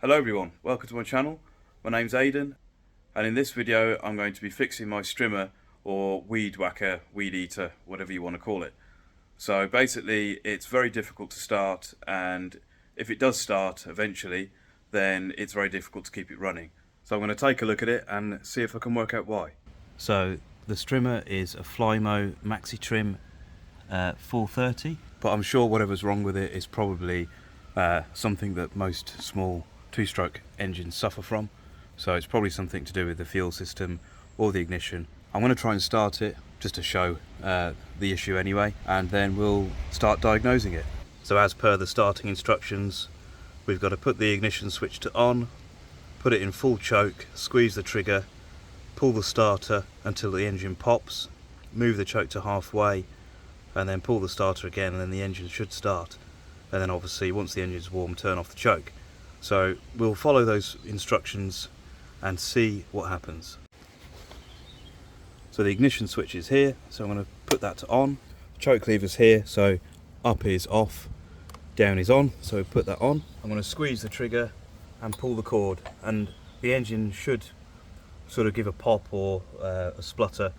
Hello everyone, welcome to my channel. My name's Aidan, and in this video I'm going to be fixing my strimmer or weed whacker, weed eater, whatever you want to call it. So basically it's very difficult to start, and if it does start eventually then it's very difficult to keep it running. So I'm going to take a look at it and see if I can work out why. So the strimmer is a Flymo Maxi trim 430, but I'm sure whatever's wrong with it is probably something that most small two-stroke engines suffer from. So it's probably something to do with the fuel system or the ignition. I'm going to try and start it just to show the issue anyway, and then we'll start diagnosing it. So as per the starting instructions, we've got to put the ignition switch to on, put it in full choke, squeeze the trigger, pull the starter until the engine pops, move the choke to halfway, and then pull the starter again, and then the engine should start. And then obviously once the engine's warm, turn off the choke. So we'll follow those instructions and see what happens. So the ignition switch is here, so I'm going to put that to on. Choke lever's here, so up is off, down is on, so put that on. I'm going to squeeze the trigger and pull the cord, and the engine should sort of give a pop or a splutter.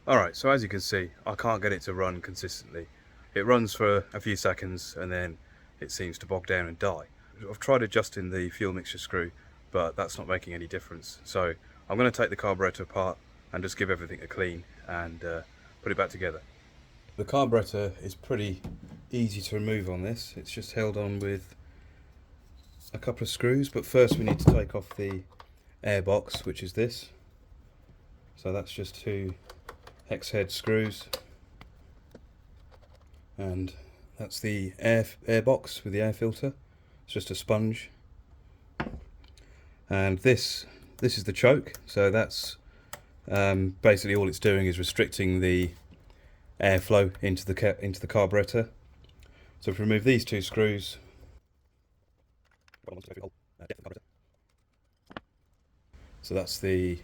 Alright, so as you can see, I can't get it to run consistently. It runs for a few seconds and then it seems to bog down and die. I've tried adjusting the fuel mixture screw, but that's not making any difference. So I'm going to take the carburettor apart and just give everything a clean and put it back together. The carburettor is pretty easy to remove on this. It's just held on with a couple of screws, but first we need to take off the air box, which is this. So that's just two hex head screws, and that's the air box with the air filter. It's just a sponge, and this is the choke. So that's basically all it's doing is restricting the airflow into the carburettor. So if we remove these two screws, so that's the,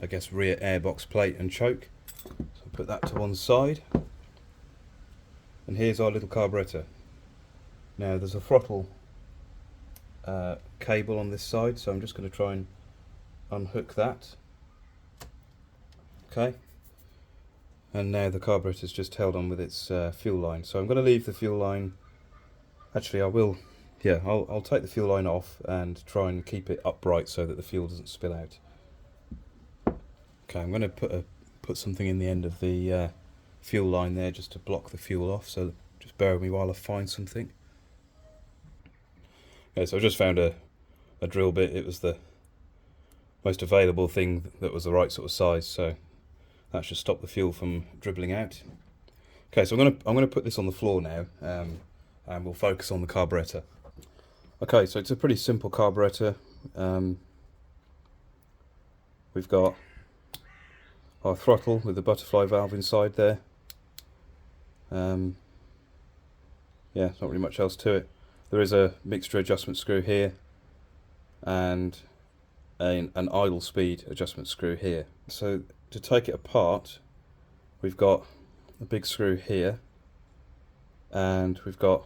I guess, rear airbox plate and choke. So put that to one side, and here's our little carburettor. Now there's a throttle cable on this side, so I'm just going to try and unhook that. Okay, and now the carburettor's just held on with its fuel line. So I'm going to leave the fuel line. Actually, I will. Yeah, I'll take the fuel line off and try and keep it upright so that the fuel doesn't spill out. Okay, I'm going to put something in the end of the fuel line there just to block the fuel off, so just bear with me while I find something. Okay, so I just found a drill bit. It was the most available thing that was the right sort of size, so that should stop the fuel from dribbling out. Okay, so I'm going to put this on the floor now, and we'll focus on the carburettor. Okay, so it's a pretty simple carburettor. We've got our throttle with the butterfly valve inside there. Yeah, there's not really much else to it. There is a mixture adjustment screw here and an idle speed adjustment screw here. So to take it apart, we've got a big screw here, and we've got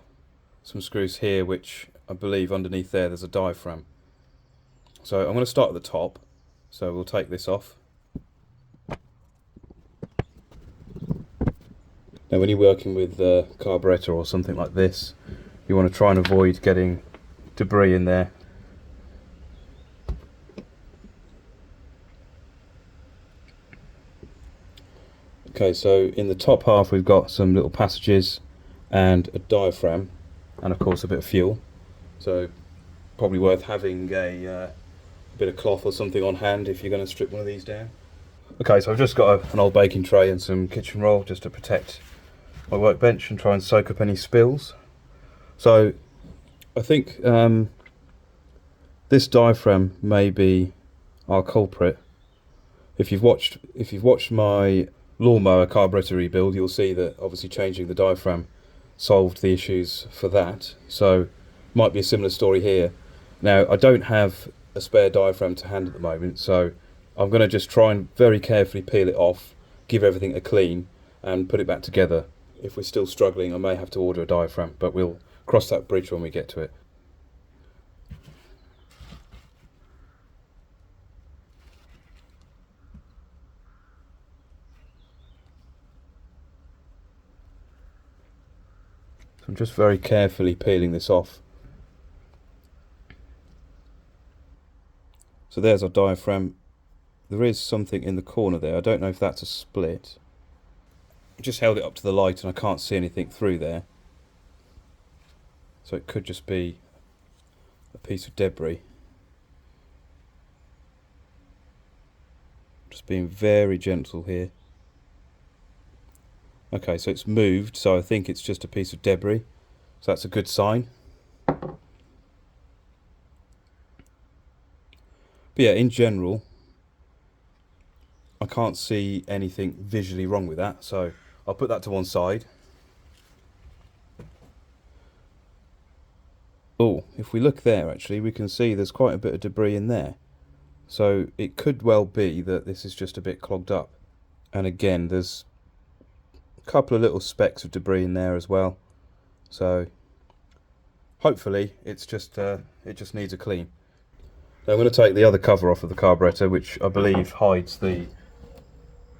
some screws here, which I believe underneath there's a diaphragm. So I'm going to start at the top, so we'll take this off. Now when you're working with the carburettor or something like this, you want to try and avoid getting debris in there. Okay, so in the top half we've got some little passages and a diaphragm, and of course a bit of fuel. So probably worth having a bit of cloth or something on hand if you're going to strip one of these down. Okay, so I've just got an old baking tray and some kitchen roll just to protect my workbench and try and soak up any spills. So I think this diaphragm may be our culprit. If you've watched my lawnmower carburettor rebuild, you'll see that obviously changing the diaphragm solved the issues for that. So might be a similar story here. Now I don't have a spare diaphragm to hand at the moment, so I'm going to just try and very carefully peel it off, give everything a clean and put it back together. If we're still struggling, I may have to order a diaphragm, but we'll cross that bridge when we get to it. So I'm just very carefully peeling this off. So there's our diaphragm. There is something in the corner there. I don't know if that's a split. I just held it up to the light and I can't see anything through there. So it could just be a piece of debris. Just being very gentle here. Okay, so it's moved, so I think it's just a piece of debris. So that's a good sign. But yeah, in general, I can't see anything visually wrong with that, so I'll put that to one side. Oh, if we look there, actually, we can see there's quite a bit of debris in there. So it could well be that this is just a bit clogged up. And again, there's a couple of little specks of debris in there as well. So hopefully it's just it just needs a clean. Now I'm going to take the other cover off of the carburettor, which I believe hides the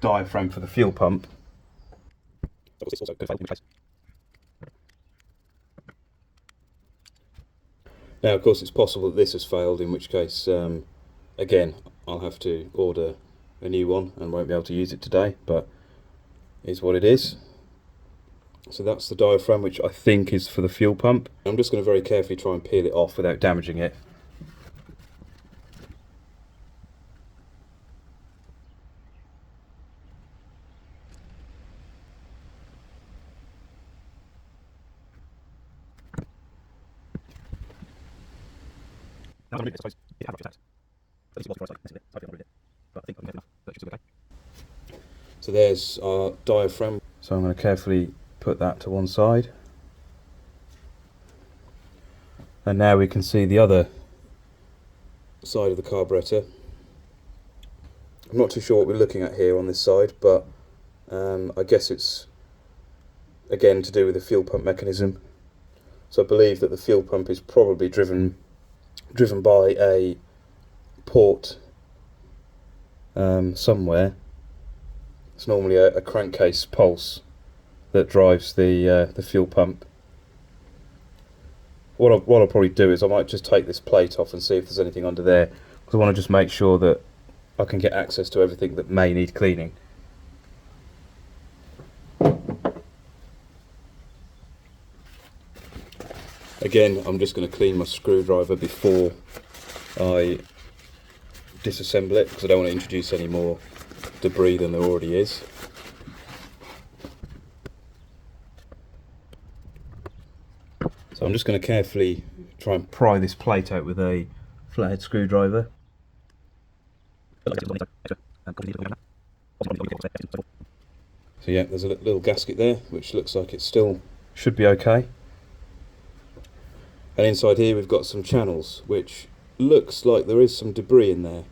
diaphragm for the fuel pump. Now of course it's possible that this has failed, in which case again I'll have to order a new one and won't be able to use it today, but it is what it is. So that's the diaphragm, which I think is for the fuel pump. I'm just going to very carefully try and peel it off without damaging it. So there's our diaphragm. So I'm going to carefully put that to one side. And now we can see the other side of the carburettor. I'm not too sure what we're looking at here on this side, but I guess it's again to do with the fuel pump mechanism. So I believe that the fuel pump is probably driven by a port somewhere. It's normally a crankcase pulse that drives the fuel pump. What I'll probably do is I might just take this plate off and see if there's anything under there, because I want to just make sure that I can get access to everything that may need cleaning. Again, I'm just going to clean my screwdriver before I disassemble it, because I don't want to introduce any more debris than there already is. So I'm just going to carefully try and pry this plate out with a flathead screwdriver. So yeah, there's a little gasket there, which looks like it still should be okay. And inside here we've got some channels, which looks like there is some debris in there.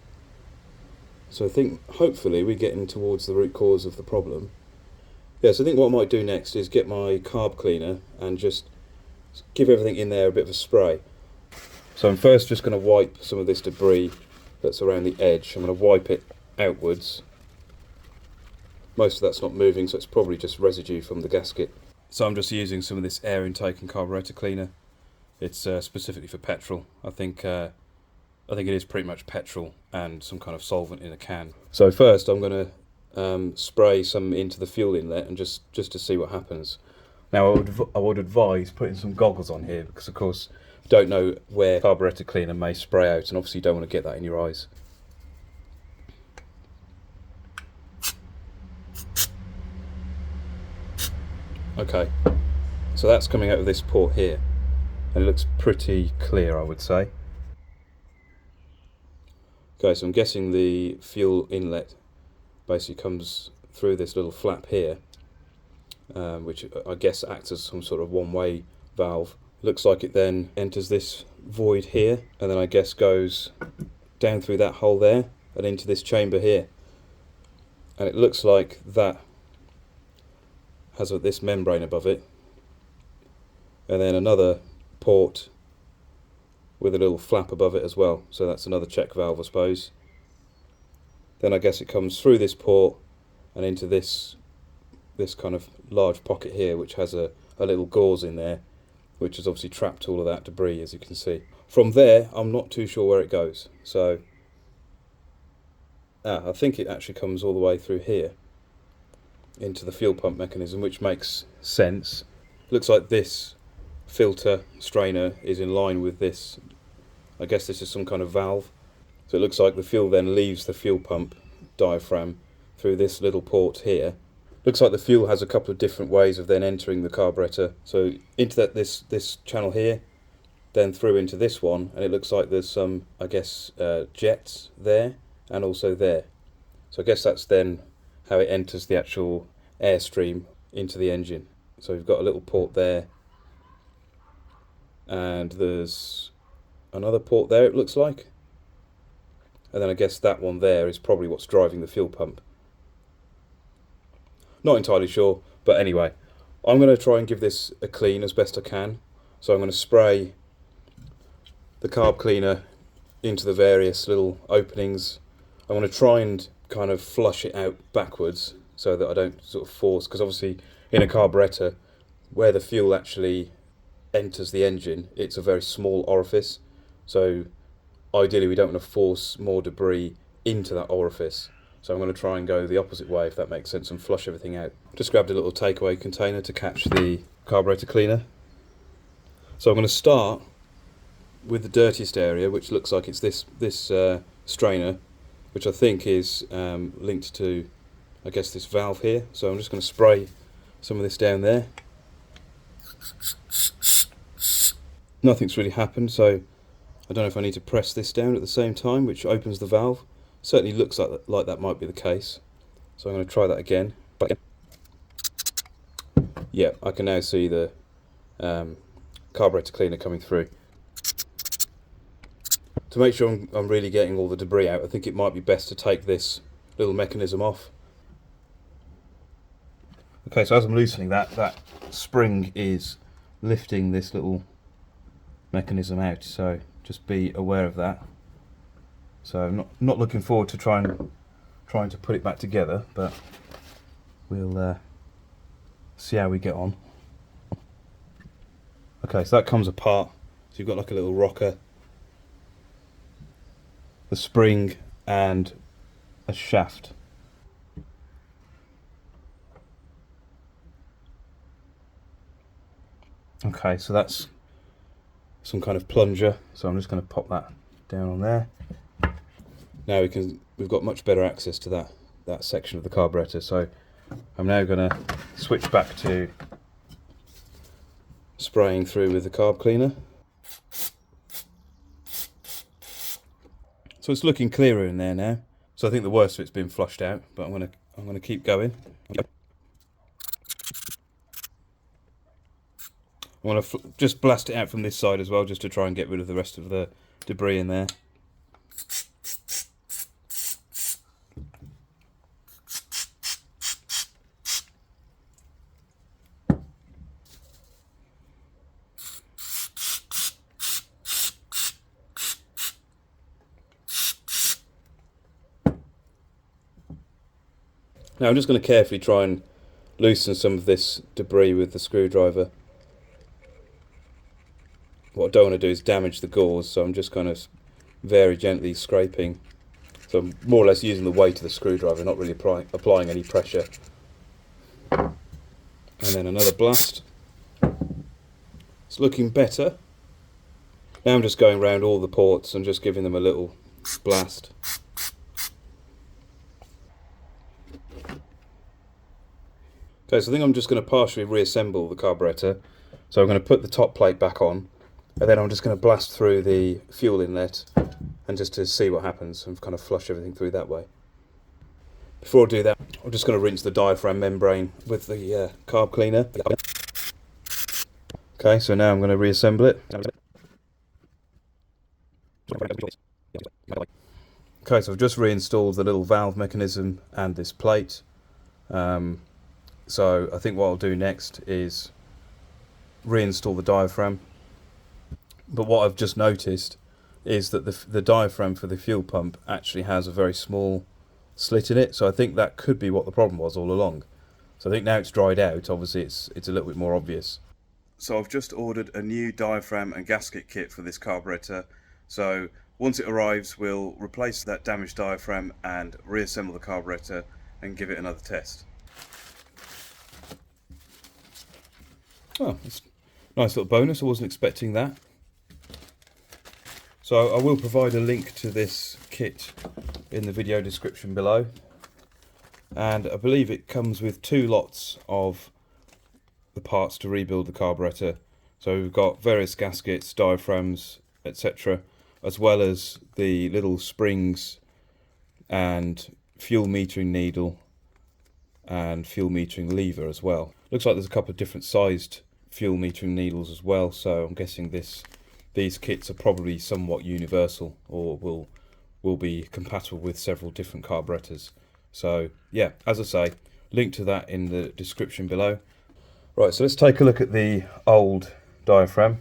So I think hopefully we're getting towards the root cause of the problem. Yeah, so I think what I might do next is get my carb cleaner and just give everything in there a bit of a spray. So I'm first just going to wipe some of this debris that's around the edge. I'm going to wipe it outwards. Most of that's not moving, so it's probably just residue from the gasket. So I'm just using some of this air intake and carburetor cleaner. It's specifically for petrol. I think it is pretty much petrol and some kind of solvent in a can. So first I'm going to spray some into the fuel inlet and just to see what happens. Now I would advise putting some goggles on here, because of course you don't know where carburetor cleaner may spray out, and obviously you don't want to get that in your eyes. Okay, so that's coming out of this port here, and it looks pretty clear, I would say. Okay, so I'm guessing the fuel inlet basically comes through this little flap here, which I guess acts as some sort of one-way valve. It looks like it then enters this void here, and then I guess goes down through that hole there and into this chamber here. And it looks like that has this membrane above it, and then another port with a little flap above it as well, so that's another check valve, I suppose. Then I guess it comes through this port and into this kind of large pocket here, which has a little gauze in there, which has obviously trapped all of that debris, as you can see. From there, I'm not too sure where it goes, so I think it actually comes all the way through here into the fuel pump mechanism, which makes sense. Looks like this filter strainer is in line with this. I guess this is some kind of valve. So it looks like the fuel then leaves the fuel pump diaphragm through this little port here. Looks like the fuel has a couple of different ways of then entering the carburetor. So into this channel here, then through into this one, and it looks like there's some, I guess, jets there and also there. So I guess that's then how it enters the actual airstream into the engine. So we've got a little port there, and there's another port there, it looks like, and then I guess that one there is probably what's driving the fuel pump. Not entirely sure, but anyway, I'm going to try and give this a clean as best I can. So I'm going to spray the carb cleaner into the various little openings. I want to try and kind of flush it out backwards so that I don't sort of force, because obviously in a carburettor, where the fuel actually enters the engine, it's a very small orifice, so ideally we don't want to force more debris into that orifice. So I'm going to try and go the opposite way, if that makes sense, and flush everything out. Just grabbed a little takeaway container to catch the carburetor cleaner. So I'm going to start with the dirtiest area, which looks like it's this strainer, which I think is linked to, I guess, this valve here. So I'm just going to spray some of this down there. Nothing's really happened, so I don't know if I need to press this down at the same time, which opens the valve. Certainly looks like that might be the case. So I'm going to try that again. Yeah, I can now see the carburetor cleaner coming through. To make sure I'm really getting all the debris out, I think it might be best to take this little mechanism off. Okay, so as I'm loosening that spring is lifting this little mechanism out, so just be aware of that. So I'm not looking forward to trying to put it back together, but we'll see how we get on. Okay, so that comes apart. So you've got like a little rocker, the spring, and a shaft. Okay, so that's some kind of plunger, so I'm just going to pop that down on there. Now we've got much better access to that section of the carburetor, so I'm now going to switch back to spraying through with the carb cleaner. So it's looking clearer in there now. So I think the worst of it's been flushed out, but I'm going to keep going. I want to just blast it out from this side as well, just to try and get rid of the rest of the debris in there. Now I'm just going to carefully try and loosen some of this debris with the screwdriver. What I don't want to do is damage the gauze, so I'm just kind of very gently scraping. So I'm more or less using the weight of the screwdriver, not really applying any pressure. And then another blast. It's looking better. Now I'm just going around all the ports and just giving them a little blast. Okay, so I think I'm just going to partially reassemble the carburetor. So I'm going to put the top plate back on, and then I'm just going to blast through the fuel inlet and just to see what happens and kind of flush everything through that way. Before I do that, I'm just going to rinse the diaphragm membrane with the carb cleaner. Okay, so now I'm going to reassemble it. Okay, so I've just reinstalled the little valve mechanism and this plate. So I think what I'll do next is reinstall the diaphragm. But what I've just noticed is that the diaphragm for the fuel pump actually has a very small slit in it. So I think that could be what the problem was all along. So I think now it's dried out, obviously it's a little bit more obvious. So I've just ordered a new diaphragm and gasket kit for this carburetor. So once it arrives, we'll replace that damaged diaphragm and reassemble the carburetor and give it another test. Oh, it's a nice little bonus. I wasn't expecting that. So I will provide a link to this kit in the video description below. And I believe it comes with 2 lots of the parts to rebuild the carburetor. So we've got various gaskets, diaphragms, etc., as well as the little springs and fuel metering needle and fuel metering lever as well. Looks like there's a couple of different sized fuel metering needles as well, so I'm guessing these kits are probably somewhat universal, or will be compatible with several different carburetors. So yeah, as I say, link to that in the description below. Right, so let's take a look at the old diaphragm,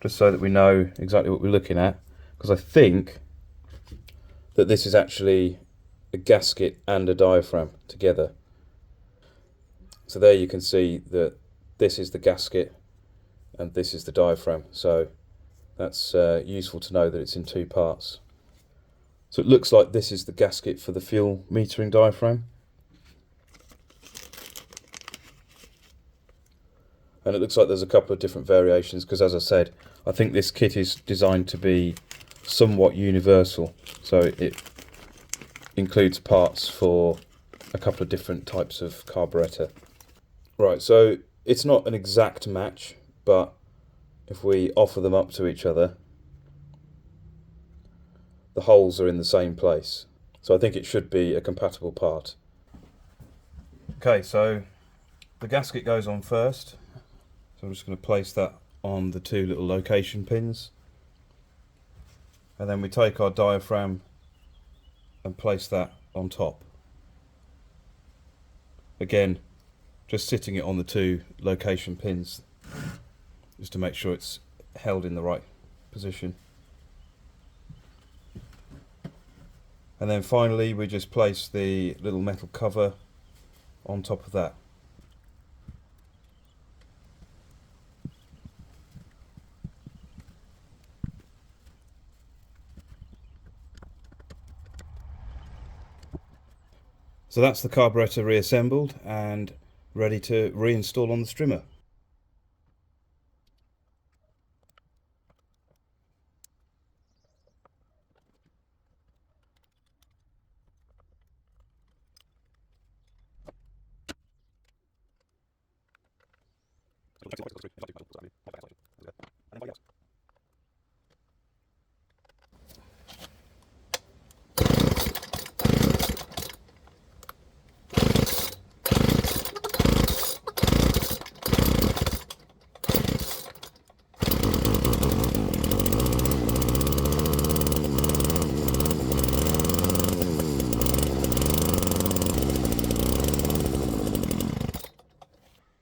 just so that we know exactly what we're looking at, because I think that this is actually a gasket and a diaphragm together. So there you can see that this is the gasket and this is the diaphragm, so that's useful to know that it's in 2 parts. So it looks like this is the gasket for the fuel metering diaphragm, and it looks like there's a couple of different variations, because as I said, I think this kit is designed to be somewhat universal, so it includes parts for a couple of different types of carburetor. Right, so it's not an exact match, but if we offer them up to each other, the holes are in the same place, so I think it should be a compatible part. Okay, so the gasket goes on first, so I'm just going to place that on the 2 little location pins, and then we take our diaphragm and place that on top. Again, just sitting it on the 2 location pins just to make sure it's held in the right position. And then finally we just place the little metal cover on top of that. So that's the carburetor reassembled and ready to reinstall on the Strimmer.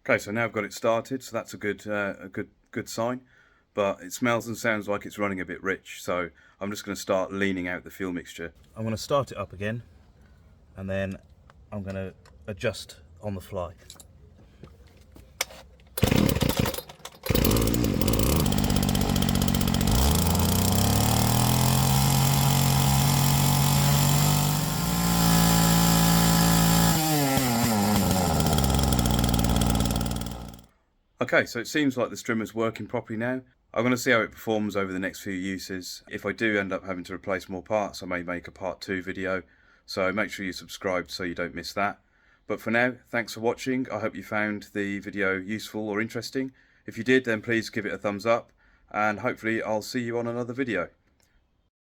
Okay, so now I've got it started, so that's a good sign. But it smells and sounds like it's running a bit rich, so I'm just going to start leaning out the fuel mixture. I'm going to start it up again, and then I'm going to adjust on the fly. Okay, so it seems like the Strimmer's working properly now. I'm going to see how it performs over the next few uses. If I do end up having to replace more parts, I may make a part 2 video, so make sure you subscribe so you don't miss that. But for now, thanks for watching. I hope you found the video useful or interesting. If you did, then please give it a thumbs up, and hopefully I'll see you on another video.